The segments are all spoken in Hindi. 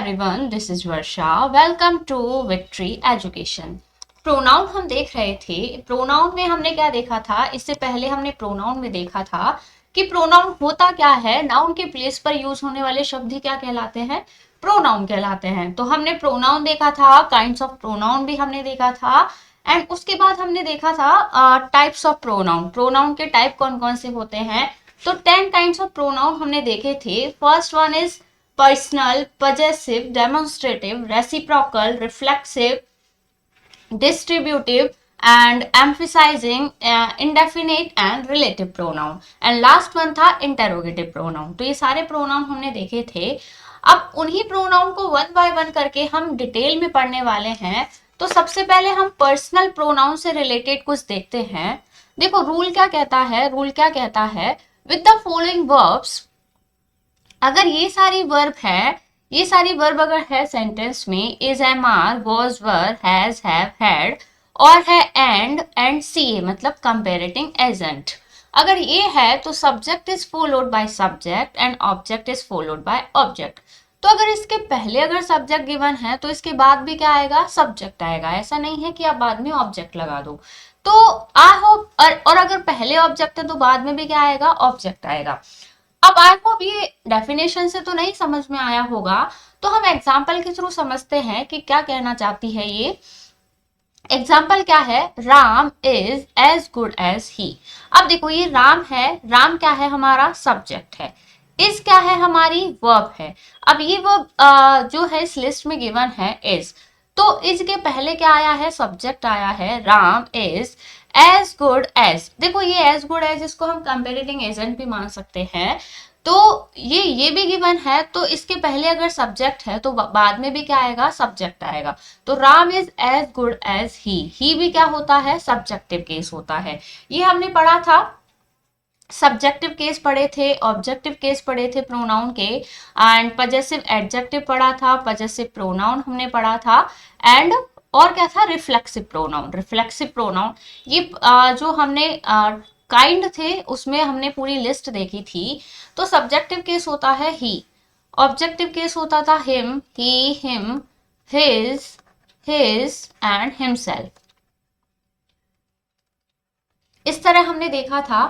Everyone, this is Varsha. Welcome to victory education. Pronoun हम देख रहे थे। प्रोनाउन में हमने क्या देखा था? इससे पहले हमने प्रोनाउन में देखा था कि प्रोनाउन होता क्या है। नाउन के प्लेस पर यूज होने वाले शब्द ही क्या कहलाते हैं? प्रोनाउन कहलाते हैं। तो हमने प्रोनाउन देखा था, काइंड्स ऑफ प्रोनाउन भी हमने देखा था, एंड उसके बाद हमने देखा था टाइप्स ऑफ प्रोनाउन। प्रोनाउन के टाइप कौन कौन से होते हैं? तो 10 काइंड्स ऑफ प्रोनाउन हमने देखे थे। First one is personal, possessive, demonstrative, reciprocal, reflexive, distributive, and emphasizing, indefinite and relative pronoun. And last one था interrogative pronoun. तो ये सारे pronoun हमने देखे थे। अब उन्हीं pronoun को वन बाय वन करके हम डिटेल में पढ़ने वाले हैं। तो सबसे पहले हम पर्सनल प्रोनाउन से रिलेटेड कुछ देखते हैं। देखो रूल क्या कहता है, रूल क्या कहता है, विद द फॉलोइंग वर्ब्स, अगर ये सारी वर्ब है, ये सारी वर्ब अगर है सेंटेंस में, is, am, are, was, were, has, have, had, और है एंड सी, मतलब कंपेरेटिंग एजेंट, अगर ये है तो subject is followed by subject and object is followed by object. तो अगर इसके पहले अगर सब्जेक्ट गिवन है तो इसके बाद भी क्या आएगा? सब्जेक्ट आएगा। ऐसा नहीं है कि आप बाद में ऑब्जेक्ट लगा दो। तो आई होप, और अगर पहले ऑब्जेक्ट है तो बाद में भी क्या आएगा? ऑब्जेक्ट आएगा। अब आई होप ये डेफिनेशन से तो नहीं समझ में आया होगा, तो हम एग्जाम्पल के थ्रू समझते हैं कि क्या कहना चाहती है ये। एग्जाम्पल क्या है? Ram is as good as he. अब देखो ये राम है, राम क्या है? हमारा सब्जेक्ट है। इज क्या है? हमारी वर्ब है। अब ये वर्ब जो है इस लिस्ट में गिवन है इज, तो इज के पहले क्या आया है? सब्जेक्ट आया है। Ram is as good as, देखो ये एज गुड एज, इसको हम कंपेरेटिंग एजेंट भी मान सकते हैं। तो ये भी गिवन है, तो इसके पहले अगर सब्जेक्ट है तो बाद में भी क्या आएगा? सब्जेक्ट आएगा। तो Ram is as good as he भी क्या होता है? सब्जेक्टिव केस होता है। ये हमने पढ़ा था, सब्जेक्टिव केस पढ़े थे, ऑब्जेक्टिव केस पढ़े थे प्रोनाउन के, एंड पजेसिव एडजेक्टिव पढ़ा था, पजेसिव प्रोनाउन हमने पढ़ा था, एंड और क्या था? Reflexive pronoun. रिफ्लेक्सिव प्रोनाउन ये जो हमने काइंड थे उसमें हमने पूरी लिस्ट देखी थी। तो सब्जेक्टिव केस होता है ही, ऑब्जेक्टिव केस होता था him, he, him, his and himself. इस तरह हमने देखा था।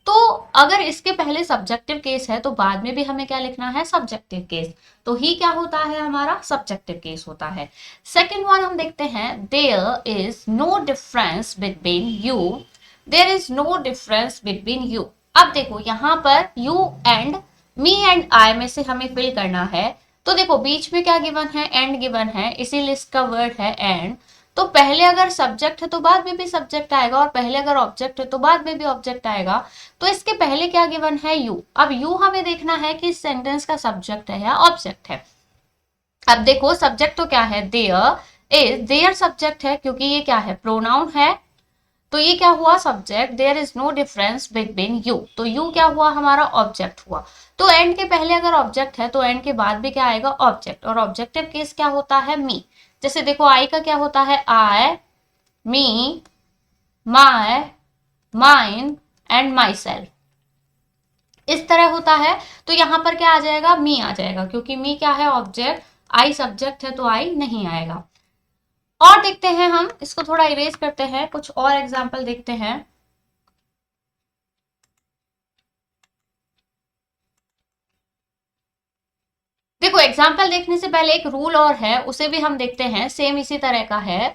तो अगर इसके पहले सब्जेक्टिव केस है तो बाद में भी हमें क्या लिखना है? Subjective case. तो ही क्या होता है? हमारा सब्जेक्टिव केस होता है। सेकेंड वन हम देखते हैं, there is no difference between you, there is no difference between you. अब देखो यहाँ पर you and me and I में से हमें फिल करना है। तो देखो बीच में क्या गिवन है? एंड गिवन है, इसी लिस्ट का वर्ड है एंड। तो पहले अगर सब्जेक्ट है तो बाद में भी सब्जेक्ट आएगा, और पहले अगर ऑब्जेक्ट है तो बाद में भी ऑब्जेक्ट आएगा। तो इसके पहले क्या गिवन है? यू। अब यू हमें देखना है कि इस सेंटेंस का सब्जेक्ट है या ऑब्जेक्ट है। अब देखो सब्जेक्ट तो क्या है? देयर इज, देयर सब्जेक्ट है क्योंकि ये क्या है? प्रोनाउन है। तो ये क्या हुआ? Subject. There is no difference between you, तो यू क्या हुआ? हमारा ऑब्जेक्ट हुआ। तो एंड के पहले अगर ऑब्जेक्ट है तो एंड के बाद भी क्या आएगा? ऑब्जेक्ट। और ऑब्जेक्टिव केस क्या होता है? मी। जैसे देखो आई का क्या होता है? आई, मी, माई, माइन एंड माई सेल्फ, इस तरह होता है। तो यहां पर क्या आ जाएगा? मी आ जाएगा, क्योंकि मी क्या है? ऑब्जेक्ट। आई सब्जेक्ट है तो आई नहीं आएगा। और देखते हैं हम इसको, थोड़ा इरेज करते हैं, कुछ और एग्जाम्पल देखते हैं। देखो एग्जाम्पल देखने से पहले एक रूल और है, उसे भी हम देखते हैं, सेम इसी तरह का है।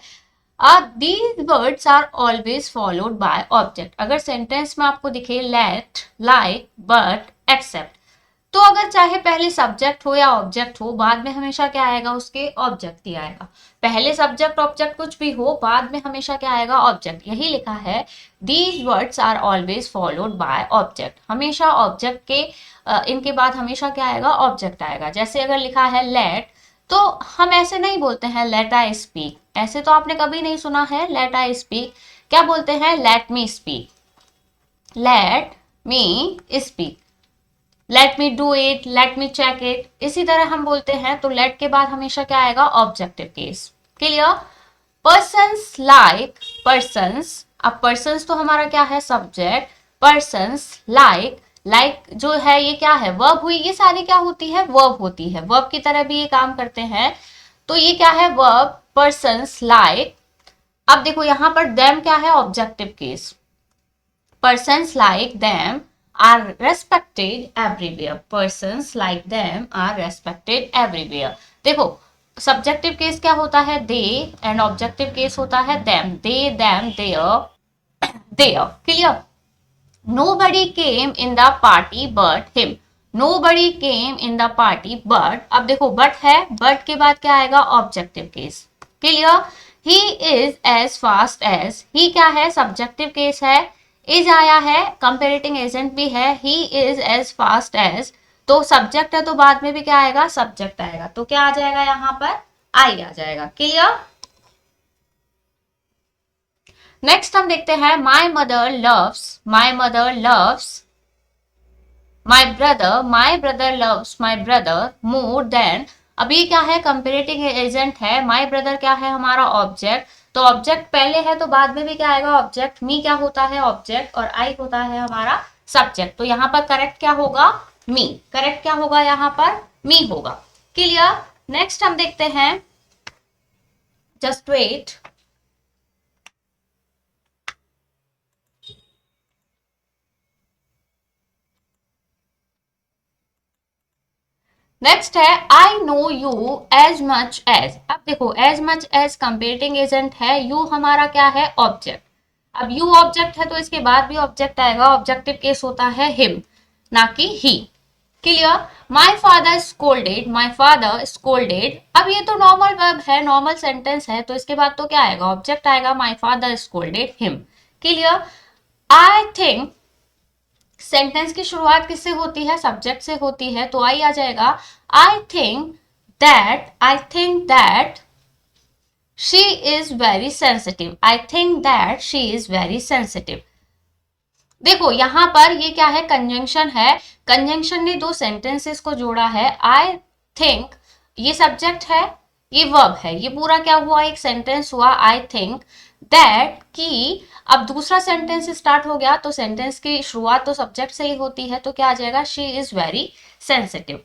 These words are always followed by object. अगर सेंटेंस में आपको दिखे लेट, लाइक, बट, एक्सेप्ट, तो अगर चाहे पहले सब्जेक्ट हो या ऑब्जेक्ट हो, बाद में हमेशा क्या आएगा? उसके ऑब्जेक्ट ही आएगा। पहले सब्जेक्ट ऑब्जेक्ट कुछ भी हो, बाद में हमेशा क्या आएगा? ऑब्जेक्ट। यही लिखा है, these words are always followed by object. हमेशा ऑब्जेक्ट के इनके बाद हमेशा क्या आएगा? ऑब्जेक्ट आएगा। जैसे अगर लिखा है लेट, तो हम ऐसे नहीं बोलते हैं लेट आई स्पीक, ऐसे तो आपने कभी नहीं सुना है लेट आई स्पीक। क्या बोलते हैं? Let me speak, let me speak, let me do it, let me check it, इसी तरह हम बोलते हैं। तो लेट के बाद हमेशा क्या आएगा? Objective case. Clear? Persons like persons, अब पर्सन्स तो हमारा क्या है? सब्जेक्ट। पर्सन्स लाइक लाइक जो है ये क्या है, वर्ब हुई, ये सारी क्या होती है, वर्ब होती है, वर्ब की तरह भी ये काम करते हैं। तो ये क्या है, वर्ब पर्सन्स लाइक। अब देखो यहाँ पर देम क्या है, objective case. persons like them are respected everywhere, persons like them are respected everywhere। देखो सब्जेक्टिव केस क्या होता है, दे, एंड ऑब्जेक्टिव केस होता है them, they, them, there, clear. nobody came in the party but him, nobody came in the party but, अब देखो but है, but के बाद क्या आएगा, objective case, clear. he is as fast as, he क्या है, सब्जेक्टिव केस है, is आया है, कंपेरेटिंग एजेंट भी है, he is as fast as, तो सब्जेक्ट है तो बाद में भी क्या आएगा, सब्जेक्ट आएगा, तो क्या आ जाएगा यहाँ पर, आई आ जाएगा, क्लियर। नेक्स्ट हम देखते हैं my mother loves, my mother loves my brother, my brother loves my brother more than. अब ये क्या है, कंपेरेटिव एजेंट है, माई ब्रदर क्या है, हमारा ऑब्जेक्ट, तो ऑब्जेक्ट पहले है तो बाद में भी क्या आएगा, ऑब्जेक्ट। मी क्या होता है, ऑब्जेक्ट, और आई होता है हमारा सब्जेक्ट, तो यहाँ पर करेक्ट क्या होगा, मी, करेक्ट क्या होगा यहाँ पर, मी होगा, क्लियर। नेक्स्ट हम देखते हैं, जस्ट वेट, नेक्स्ट है I know you as much as. अब देखो as much as comparing agent है, यू हमारा क्या है, ऑब्जेक्ट। अब यू ऑब्जेक्ट है तो इसके बाद भी ऑब्जेक्ट आएगा, ऑब्जेक्टिव केस होता है हिम, ना कि he, clear. My father scolded, my father scolded, अब ये तो नॉर्मल वर्ब है, नॉर्मल सेंटेंस है, तो इसके बाद तो क्या आएगा, ऑब्जेक्ट आएगा, my father scolded him, clear. I think, sentence की शुरुआत किससे होती है, सब्जेक्ट से होती है, तो आई आ जाएगा, I think that she is very sensitive, I think that she is very sensitive. देखो यहां पर ये क्या है, कंजंक्शन है, कंजंक्शन ने दो सेंटेंसेस को जोड़ा है, आई थिंक ये सब्जेक्ट है, ये वर्ब है, ये पूरा क्या हुआ, एक सेंटेंस हुआ, आई थिंक दैट की। अब दूसरा सेंटेंस स्टार्ट हो गया तो सेंटेंस की शुरुआत तो सब्जेक्ट से ही होती है, तो क्या आ जाएगा, she is very sensitive.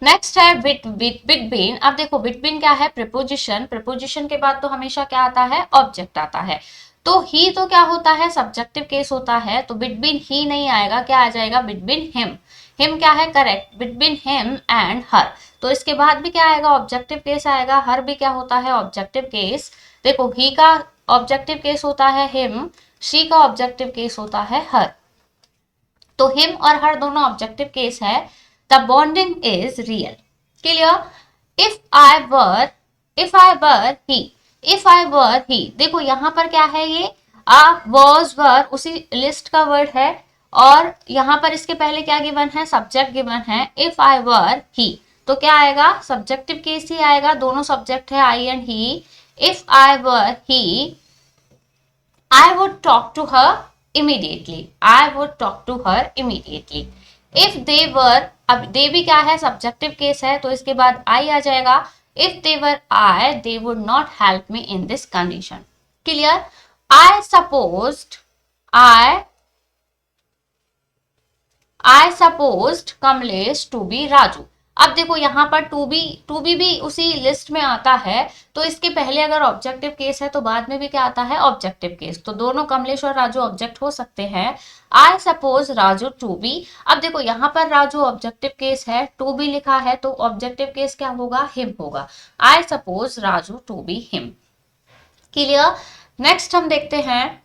Next है बिटवीन। अब देखो बिटवीन क्या है, प्रीपोजिशन, प्रीपोजिशन के बाद तो हमेशा क्या आता है, ऑब्जेक्ट आता है, तो ही तो क्या होता है, सब्जेक्टिव केस होता है, तो बिटवीन ही नहीं आएगा, क्या आ जाएगा, बिटवीन हिम, हिम क्या है, करेक्ट, बिटवीन हिम एंड हर, तो इसके बाद भी क्या आएगा, ऑब्जेक्टिव केस आएगा, हर भी क्या होता है, ऑब्जेक्टिव केस। देखो ही का ऑब्जेक्टिव केस होता है हिम, शी का ऑब्जेक्टिव केस होता है हर, तो हिम और हर दोनों ऑब्जेक्टिव केस है, the bonding is real, clear. If I were he, if I were he, देखो यहां पर क्या है, ये वॉज वर उसी लिस्ट का वर्ड है, और यहां पर इसके पहले क्या गिवन है, सब्जेक्ट गिवन है, इफ आई वर ही, तो क्या आएगा, सब्जेक्टिव केस ही आएगा, दोनों सब्जेक्ट है I and he. If I were he, I would talk to her immediately, I would talk to her immediately। if they were, अब they भी क्या है, सब्जेक्टिव केस है, तो इसके बाद I आ जाएगा, if they were I they would not help me in this condition, clear। I supposed Kamlesh to be Raju। अब देखो यहाँ पर टू बी भी उसी लिस्ट में आता है, तो इसके पहले अगर ऑब्जेक्टिव केस है तो बाद में भी क्या आता है, ऑब्जेक्टिव केस, तो दोनों कमलेश और राजू ऑब्जेक्ट हो सकते हैं। I suppose Raju to be, अब देखो यहाँ पर राजू ऑब्जेक्टिव केस है, टू बी लिखा है, तो ऑब्जेक्टिव केस क्या होगा, हिम होगा, I suppose Raju to be him, clear. Next हम देखते हैं,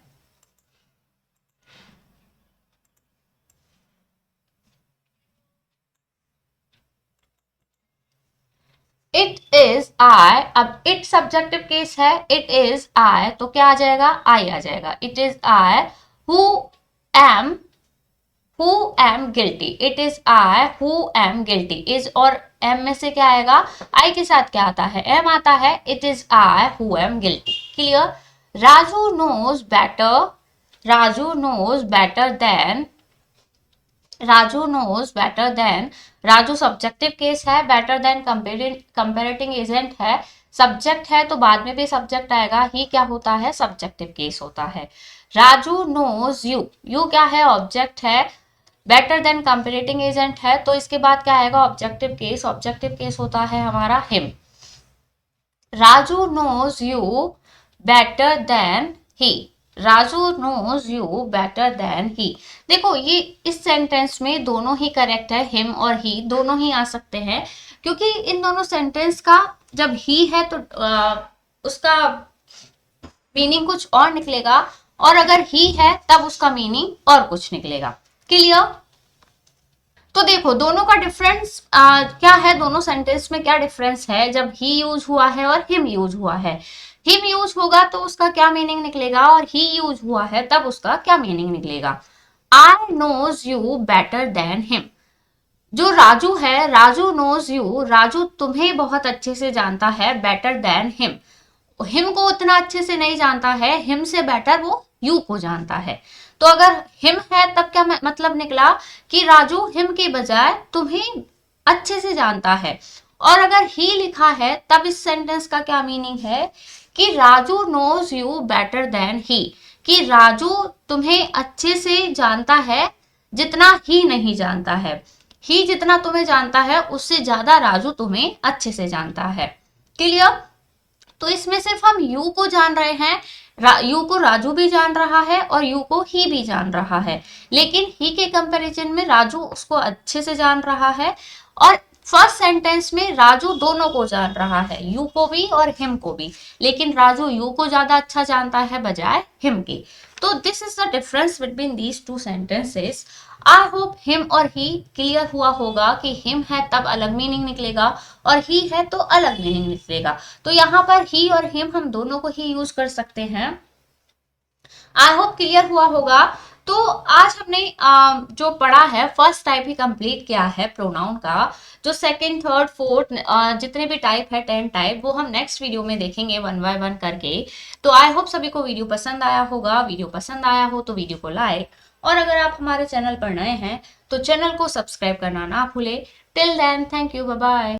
इट इज आई। अब इट सब्जेक्टिव केस है, इट इज आई, तो क्या आ जाएगा, आई आ जाएगा, it is I who am guilty, it is I who am guilty, is और एम में से क्या आएगा, आई के साथ क्या आता है, एम आता है, it is I who am guilty, clear. Raju knows better than, Raju subjective case है, बेटर देन कंपेरेटिंग एजेंट है, सब्जेक्ट है तो बाद में भी सब्जेक्ट आएगा, ही क्या होता है, सब्जेक्टिव केस होता है। राजू नोज यू, यू क्या है, ऑब्जेक्ट है, बेटर देन कंपैरेटिंग एजेंट है, तो इसके बाद क्या आएगा, ऑब्जेक्टिव केस। ऑब्जेक्टिव केस होता है हमारा him. Raju knows you better than he. Raju knows you better than he. देखो ये इस सेंटेंस में दोनों ही करेक्ट है, हिम और ही दोनों ही आ सकते हैं, क्योंकि इन दोनों सेंटेंस का जब ही है तो उसका मीनिंग कुछ और निकलेगा, और अगर ही है तब उसका मीनिंग और कुछ निकलेगा। क्लियर? तो देखो दोनों का डिफरेंस क्या है, दोनों सेंटेंस में क्या डिफरेंस है जब ही यूज हुआ है और हिम यूज हुआ है। हिम यूज होगा तो उसका क्या मीनिंग निकलेगा, और ही यूज हुआ है तब उसका क्या मीनिंग निकलेगा। I knows you better than him. जो राजू है, राजू नोज यू, राजू तुम्हें बहुत अच्छे से जानता है, बेटर देन हिम। हिम को उतना अच्छे से नहीं जानता है, हिम से बेटर वो यू को जानता है। तो अगर हिम है तब क्या मतलब निकला कि राजू हिम के बजाय तुम्हें अच्छे से जानता है। और अगर ही लिखा है तब इस सेंटेंस का क्या मीनिंग है कि Raju knows you better than he, कि राजू तुम्हें अच्छे से जानता है जितना ही नहीं जानता है। ही जितना तुम्हें जानता है उससे ज्यादा राजू तुम्हें अच्छे से जानता है। क्लियर? तो इसमें सिर्फ हम यू को जान रहे हैं, यू को राजू भी जान रहा है और यू को ही भी जान रहा है, लेकिन ही के कंपैरिजन में राजू उसको अच्छे से जान रहा है। और फर्स्ट सेंटेंस में राजू दोनों को जान रहा है, यू को भी और हिम को भी, लेकिन राजू यू को ज्यादा अच्छा जानता है बजाय हिम के। तो this is the difference between these two sentences. I hope him और ही क्लियर हुआ होगा कि हिम है तब अलग मीनिंग निकलेगा और ही है तो अलग मीनिंग निकलेगा। तो यहाँ पर ही और हिम हम दोनों को ही यूज कर सकते हैं। आई होप क्लियर हुआ होगा। तो आज हमने जो पढ़ा है फर्स्ट टाइप ही कंप्लीट किया है प्रोनाउन का। जो सेकंड, थर्ड, फोर्थ जितने भी टाइप है 10 टाइप, वो हम नेक्स्ट वीडियो में देखेंगे वन बाय वन करके। तो आई होप सभी को वीडियो पसंद आया होगा। वीडियो पसंद आया हो तो वीडियो को लाइक, और अगर आप हमारे चैनल पर नए हैं तो चैनल को सब्सक्राइब करना ना भूले। Till then, thank you, bye bye.